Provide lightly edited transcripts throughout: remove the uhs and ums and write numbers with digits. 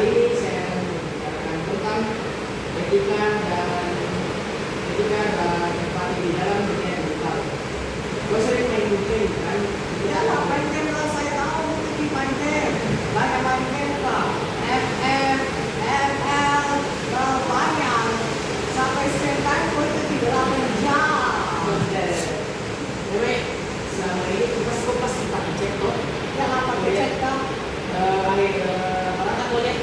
kali ini saya akan membicarakan tentang etika dan empati di dalam dunia digital. Gue sering main game kan? Ya lah, main game lah, saya tahu itu main game. Banyak main game lah. FF, ML, banyak. Sampai screen time gue itu 38 jam. Jadi selama ini kupas kita cek tuh. Yang apa cek kan? Kalau tak boleh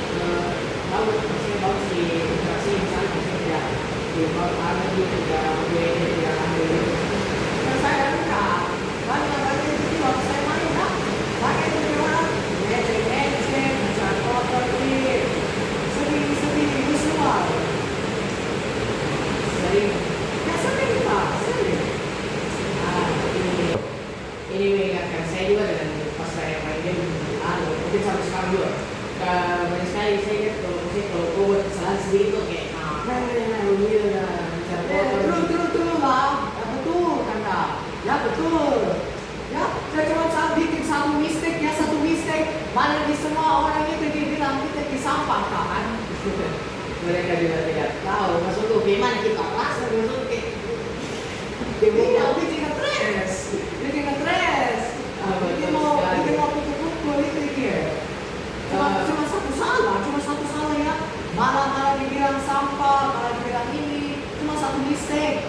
bagus di interaksi misalnya ya di ada di tidak ambil. Dan saya enggak. Banyak itu waktu saya main kan. Banyak itu orang ngecek, mencari kotor sedih visual. Sering. Ya sering pak, sering. Ini mengingatkan saya juga dengan pas saya main game mungkin sampai sekarang juga banyak sekali saya lihat kalau buat kesalahan sedikit tuh kayak gitu True lah. Ya betul kan kak. Ya betul. Ya, saya cuma bikin satu mistake. Mana di semua orang itu dibilang kita di sampah kan? mereka juga tidak tahu maksudku gimana kita rasa maksudku kayak Bikin stres. Bikin mau pukul itu dia. Cuma satu salah ya. Malah dibilang sampah, malah dibilang ini. Cuma satu mistake.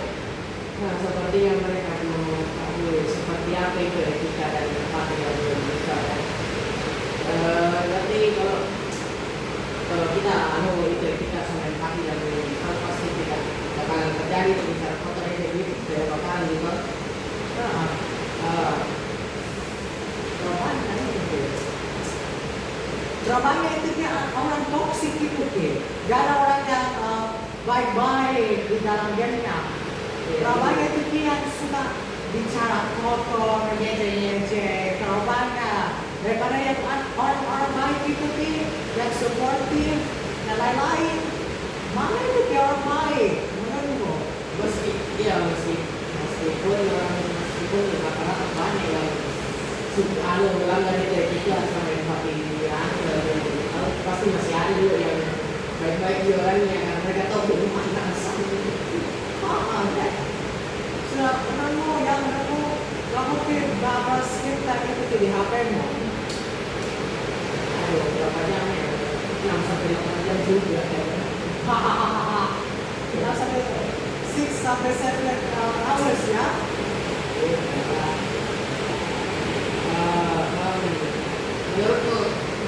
nah sepertinya mereka mau tahu seperti apa itu etika dan empati yang mereka nanti kalau kita itu etika sama empati dan hal pasti tidak akan terjadi itu bicara kotor ini gitu tidak bakalan gitu Jawabannya itu dia orang toksik itu dia. Gak ada orang yang baik-baik di dalam gamenya. Jawabannya itu dia yang suka bicara kotor, ngejek. Jawabannya daripada yang orang baik itu dia yang supportive dan lain-lain. Mana itu dia orang baik? Menurutmu? meskipun rata-rata banyak yang melanggar itu etika sama empati pasti masih ada juga yang baik-baik juga orangnya karena mereka tahu bagaimana asalnya. Menurutmu yang kamu berapa kita itu di HP-mu? Berapa jam ya? 6-8 jam juga kayaknya. Ya sampai 6-7 hours ya. Menurutku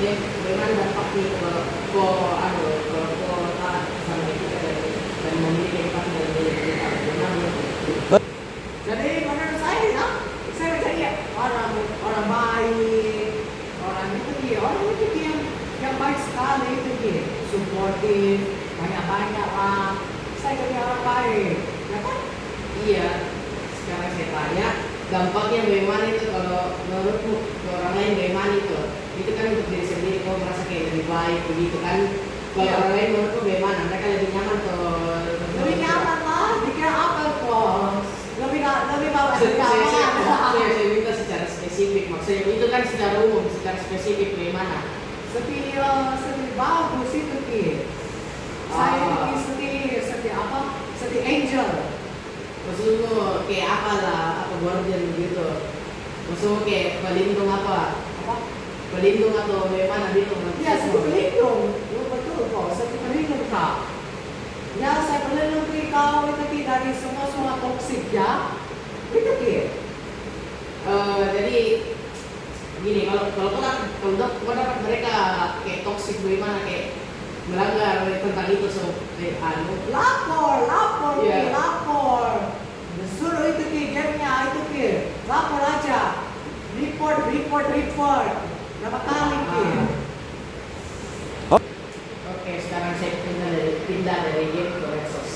bagaimana dampaknya kalau taat sama etika dan memiliki empati dan etika bagaimana? Jadi menurut saya ya, saya percaya orang baik, orang itu dia yang baik sekali itu dia, supportive, banyak lah. Saya jadi orang baik, ya kan? Iya. Sekarang saya tanya dampaknya bagaimana itu kalau menurutmu ke orang lain bagaimana itu kan untuk diri sendiri kau merasa kayak lebih baik begitu kan kalau Iya. orang lain menurutmu bagaimana mereka lebih nyaman atau Lebih nyaman lah, dikira apa kok? Lebih bagus dari saya minta secara spesifik maksudnya itu kan secara umum secara spesifik bagaimana Seperti bagus itu ki. Saya ini seperti apa? Seperti angel. maksudmu kayak apa lah apa guardian gitu maksudmu kayak pelindung apa pelindung atau bagaimana gitu Ya, seperti pelindung. Betul kok, seperti pelindung kak. Ya, saya pelindung kau itu ki dari semua toksik ya. Itu ki. Jadi gini kalau dapat mereka kayak toksik bagaimana kayak melanggar tentang itu Lapor, Iya. lapor. Suruh itu ki gamenya itu ki. Lapor aja. Report. Berapa kali ki? Oke, sekarang saya pindah dari game ke medsos.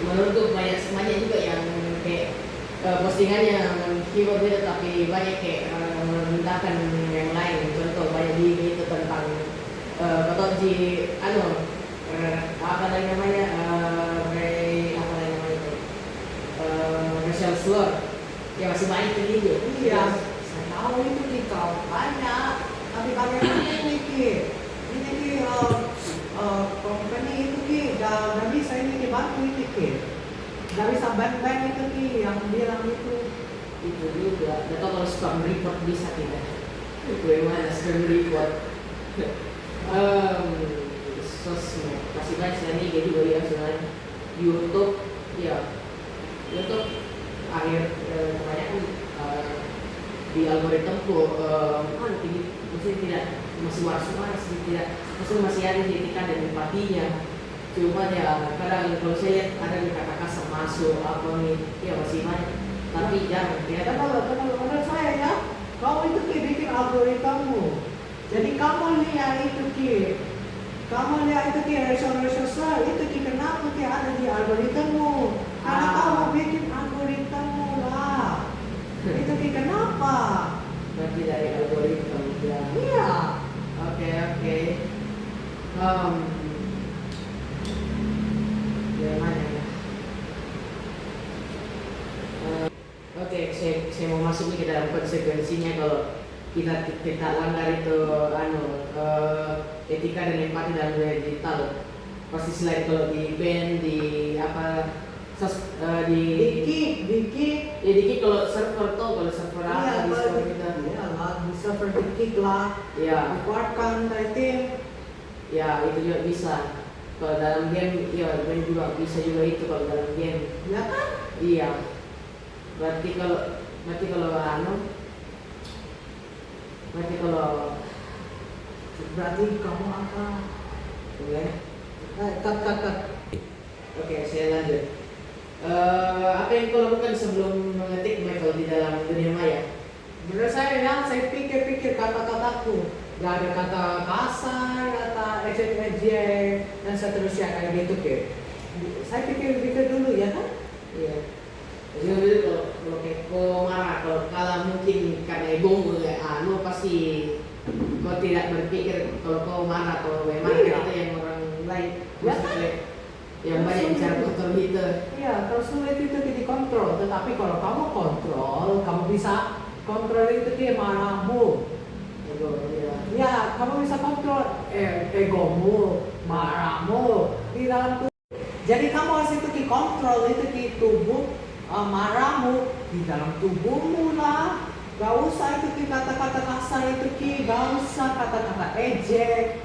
Menurutku banyak juga yang kayak postingannya menghibur dia tapi banyak kayak merendahkan yang lain. Contoh banyak di itu tentang apa lagi namanya racial slur ya masih banyak di video. Iya. Saya tahu itu ki kau banyak. Tapi banyak ini ki. Dari saban-ban itu Ki yang bilang itu. Itu juga. Atau kalau spam report bisa tidak? Bagaimana spam report? Sosmed kasih banyak nih jadi juga ya sebenarnya YouTube ya YouTube akhir kebanyakan di algoritmaku tinggi maksudnya tidak masih waras tidak maksudnya masih ada etika dan empatinya cuma ya kadang kalau saya lihat ada di kata kasar masuk apa nih ya masih banyak tapi jarang Ya, ya kalau menurut saya ya, kamu itu Ki bikin algoritmamu. Jadi kamu lihat itu Ki, kamu lihat itu Ki sosial itu Ki kenapa Ki ada di algoritmamu? Karena kamu bikin algoritmamu lah. Itu Ki kenapa? berarti dari algoritma ya Iya. oke gimana ya oke saya mau masuk nih ke dalam konsekuensinya kalau kita langgar itu etika dan empati dalam dunia digital pasti selain kalau di band di apa Diki. ya dikit kalau server kalau server apa di server kita Iya lah, di server Diki lah. ya Dikeluarkan dari tim. ya itu juga bisa kalau dalam game ya band juga bisa juga itu kalau dalam game Ya kan? iya berarti kalau Berarti kamu apa? boleh Cut. oke saya lanjut. Apa yang kau lakukan sebelum mengetik Michael di dalam dunia maya? Menurut saya ya, saya pikir-pikir kata-kataku. Gak ada kata kasar, kata ejek-ejek, dan seterusnya kayak gitu Ki. Saya pikir-pikir dulu ya kan? Iya. Jadi kalau kayak kau marah, kalau kalah mungkin karena egomu ya, pasti kau tidak berpikir kalau kau marah atau bagaimana Iya. itu yang orang lain Ya maksudnya yang banyak bicara kotor gitu. Iya, kalau sulit itu dikontrol. Tetapi kalau kamu kontrol, kamu bisa kontrol itu Ki marahmu. Ego, iya. Ya, kamu bisa kontrol egomu, marahmu di dalam tubuh. Jadi kamu harus itu Ki kontrol itu Ki tubuh marahmu di dalam tubuhmu lah. Gak usah itu Ki kata-kata kasar itu Ki, gak usah kata-kata ejek.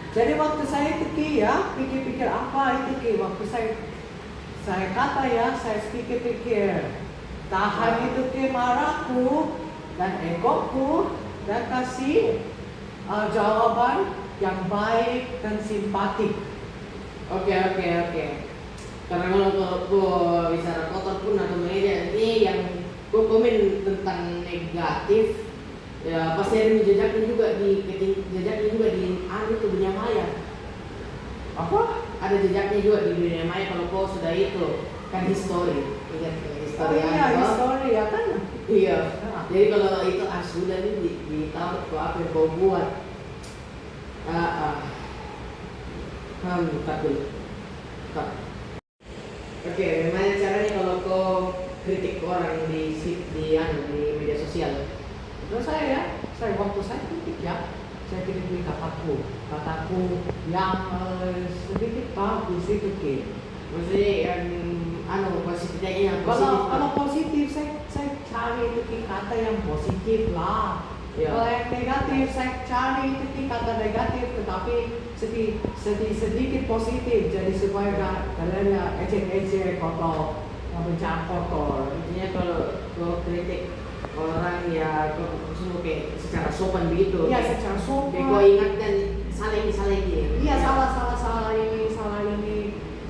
Jadi waktu saya itu Ki ya pikir-pikir apa itu Ki waktu saya kata ya saya pikir-pikir tahan itu Ki marahku dan egoku dan kasih jawaban yang baik dan simpatik. Oke. Karena kalau kau bicara kotor pun atau media ini yang kau komen tentang negatif, ya pasti ada jejaknya juga di itu dunia maya. Apa? Ada jejaknya juga di dunia maya kalau kau sudah itu kan history, ingat Oh history iya, histori ya kan? Iya. Nah. Jadi kalau itu sudah nih di tahu kau apa yang kau buat. Tak dulu. Tak. Oke, gimana caranya kalau kau kritik orang di media sosial? Terus saya ya, waktu saya kritik ya, saya kritik kataku yang sedikit bagus itu Ki. Maksudnya yang positifnya yang positif. Kalau positif saya cari itu Ki kata yang positif lah. Ya. Kalau yang negatif saya cari itu Ki kata negatif, tetapi sedikit positif. Jadi supaya kalian ya ejek-ejek kotor, bicara kotor. Intinya kalau kau kritik orang ya kau semua kayak secara sopan begitu. Iya secara sopan. Kayak kau ingatkan salah ini. Iya salah ini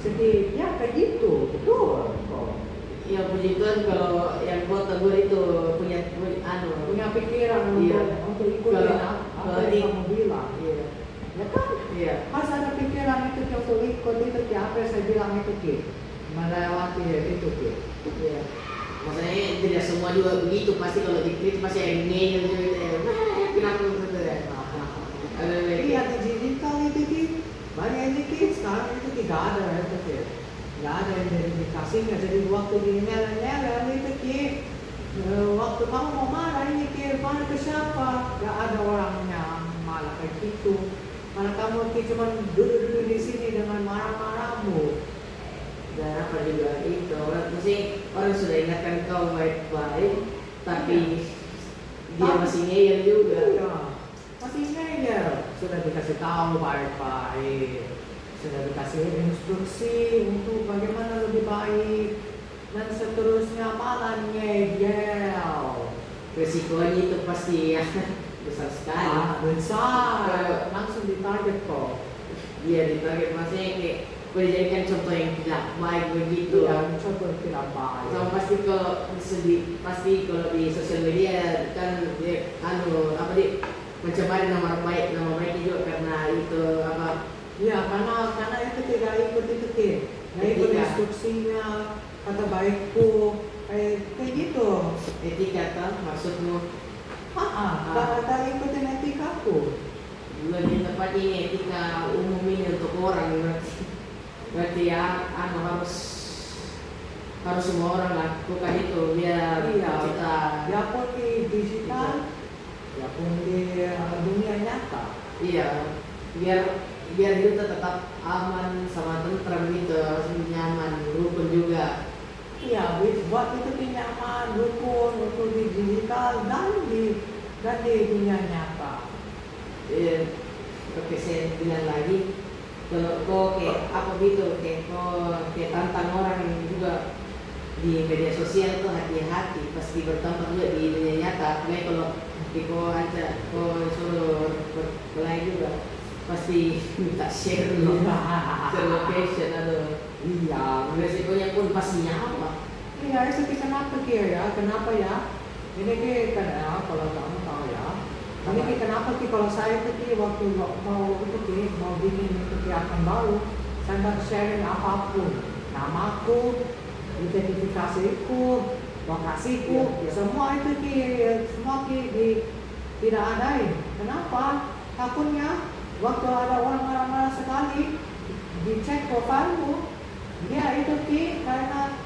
sedih. Ya kayak gitu, betul. Ya puji Tuhan kalau yang kau tegur itu punya pikiran Iya. untuk ikutin apa Kalau yang kamu bilang. Iya. Ya kan? Iya. Harus ada pikiran itu untuk ikut itu Ki, apa yang saya bilang itu Ki, melewati itu Ki. Iya. Maksudnya tidak semua juga begitu, pasti kalau dikritik pasti yang ngeyel gitu ya. Kenapa begitu ya? Iya di digital itu Ki, banyak ini Ki, sekarang itu tidak ada itu Ki. Nggak ada yang verifikasinya, jadi waktu di email itu Ki, waktu kamu mau marah ini Ki, marah ke siapa? Nggak ada orangnya malah kayak gitu. Karena kamu Ki cuma duduk di sini dengan marah-marahmu. dan apa juga itu orang orang sudah ingatkan kau baik-baik tapi dia masih ngeyel juga. Iya, masih ngeyel. Sudah dikasih tahu baik-baik, sudah dikasih instruksi untuk bagaimana lebih baik, dan seterusnya malah ngeyel. Resikonya itu pasti ya besar sekali. Besar, langsung ditarget kok. Dia ditarget maksudnya kayak dijadikan contoh yang tidak baik begitu. Iya, contoh tidak baik. Sama pasti kalau di sosial media kan dia apa di mencemari nama baik juga karena itu apa? Ya, karena itu tidak ikut itu ke, nggak ikut Etika. instruksinya, kata baikku, kayak gitu. Etika kan maksudmu? Nggak ikutin etikaku. Lebih tepatnya ini etika umum ini untuk orang berarti ya harus semua orang lakukan itu biar Iya. kita Ya pun di digital, ya pun di dunia nyata. iya biar kita tetap aman sama tentram gitu harus nyaman rukun juga. Iya, buat itu nyaman, rukun untuk di digital dan di dunia nyata. Oke saya bilang lagi kalau kau kayak apa gitu kau kayak tantang orang juga di media sosial tuh hati-hati pasti bertambah juga di dunia nyata. Apalagi kalau kau suruh berkelahi juga pasti minta share location atau Iya, resikonya pun pasti nyawa. iya itu kenapa ya? Kenapa ya? Ini karena kalau kamu tahu ya. Ini kenapa kalau saya waktu mau bikin akun baru, saya nggak sharing apapun, namaku, identifikasiku, lokasiku, semua itu tidak adain. Kenapa? Takutnya waktu ada orang marah-marah sekali dicek profilmu, dia itu karena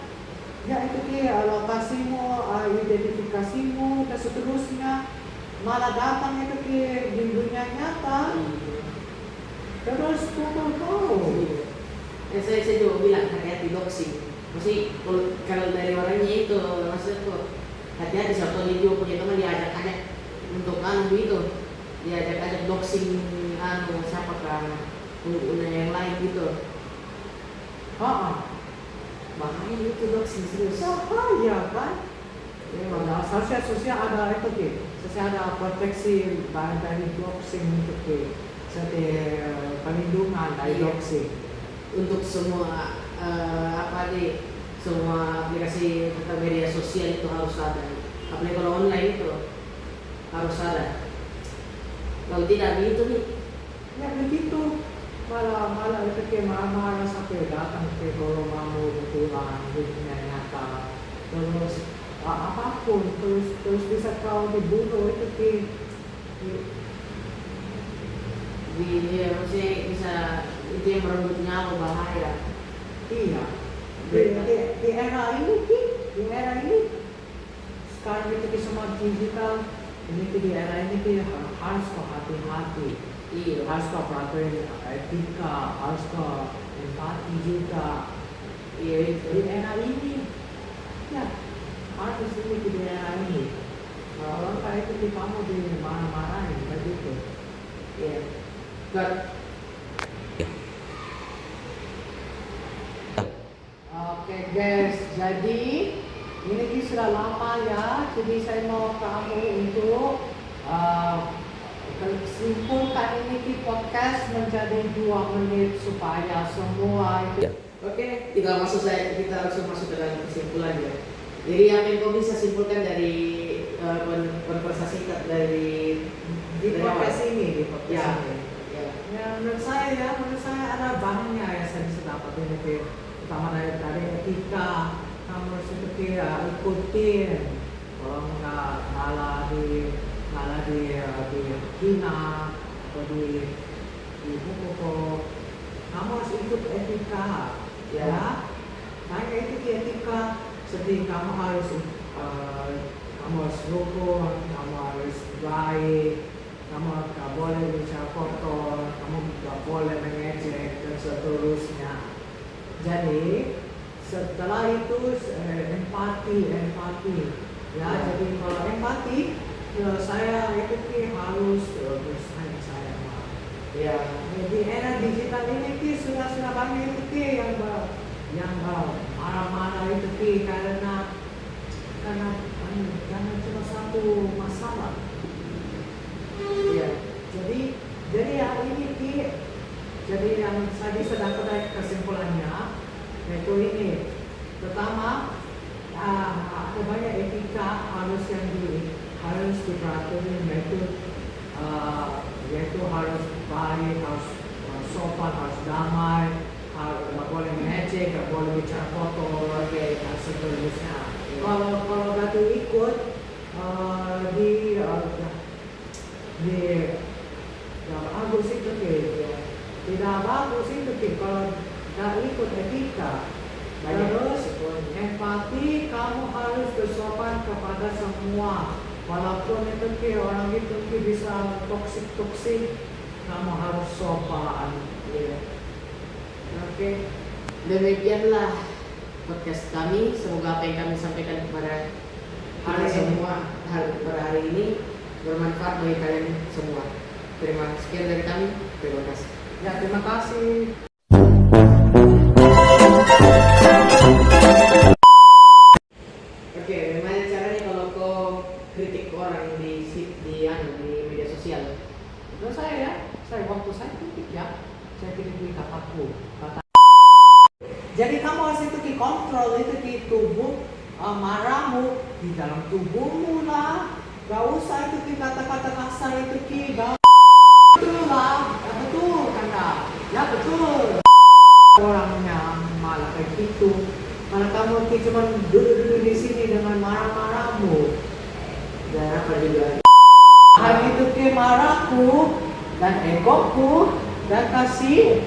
dia itu lokasimu, identifikasimu dan seterusnya malah datang itu di dunia nyata terus pukul kau. Saya juga bilang hati-hati doxing. Mesti kalau dari orangnya itu maksudku hati-hati suatu dia juga punya teman diajak-ajak untuk itu diajak-ajak doxing siapa kan pengguna yang lain gitu. Bahaya itu doxing serius. Ya kan? Memang sosial ada itu ada proteksi dari doxing itu perlindungan dari doxing untuk semua semua aplikasi atau media sosial itu harus ada. Apalagi kalau online itu harus ada. Kalau tidak begitu nih. Ya begitu. Malah itu marah-marah sampai datang ke kalau mau pulang di dunia nyata. Terus apapun terus bisa kau dibunuh itu dia maksudnya bisa itu yang merenggut nyawa bahaya. Iya. Di era ini sekarang itu semua digital ini di era ini harus kau hati-hati. Iya. Harus kau perhatian etika, harus kau empati juga. Iya itu. Di era ini ya harus ini di era ini. Kalau kayak itu kamu di marah-marahin begitu. Iya. But Oke guys, jadi ini sudah lama ya, jadi saya mau kamu untuk simpulkan ini di podcast menjadi 2 menit supaya semua itu. Oke, kita langsung masuk ke dalam kesimpulan ya. Jadi apa yang kau bisa simpulkan dari konversasi kita dari podcast ini. Ya. Ya, menurut saya ada bahannya ya saya bisa dapat ini utama dari etika, kamu seperti ikutin, kalau nggak ngalah di hina atau di buku kamu harus ikut etika ya. Makanya itu etika, seperti kamu harus rukun, kamu harus baik, kamu nggak boleh bicara kotor, kamu nggak boleh mengejek dan seterusnya. Jadi setelah itu empati. Ya, jadi kalau empati, saya itu harus bersaing saya. Ya. Jadi era digital ini sudah banyak itu yang marah-marah itu karena jangan cuma satu masalah. Ya, jadi yang ini jadi yang saya bisa dapat kesimpulannya yaitu ini. Pertama, ada banyak etika harus diperhatikan yaitu harus baik, harus sopan, harus damai, nggak boleh mengejek, nggak boleh bicara kotor, dan seterusnya. Kalau nggak ikut tidak bagus itu kalau nggak ikut etika. Terus empati, kamu harus bersopan kepada semua. Walaupun itu orang itu bisa toksik, kamu harus sopan. Ya. Oke. Demikianlah podcast kami. Semoga apa yang kami sampaikan kepada kita semua pada hari ini bermanfaat bagi kalian semua. Terima sekian dari kami. Terima kasih. Ya, terima kasih. Oke, gimana caranya kalau kau kritik orang di media sosial? Itu saya waktu saya kritik ya, saya kritik kataku. Jadi kamu harus itu kontrol itu di tubuh marahmu di dalam tubuhmu lah. Gak usah itu kata-kata kasar itu betul lah, ya betul kan? Ya betul. Orang yang malah kayak gitu, malah kamu cuma duduk di sini dengan marah-marahmu. Dan apa juga? Hal itu marahku dan egoku dan kasih.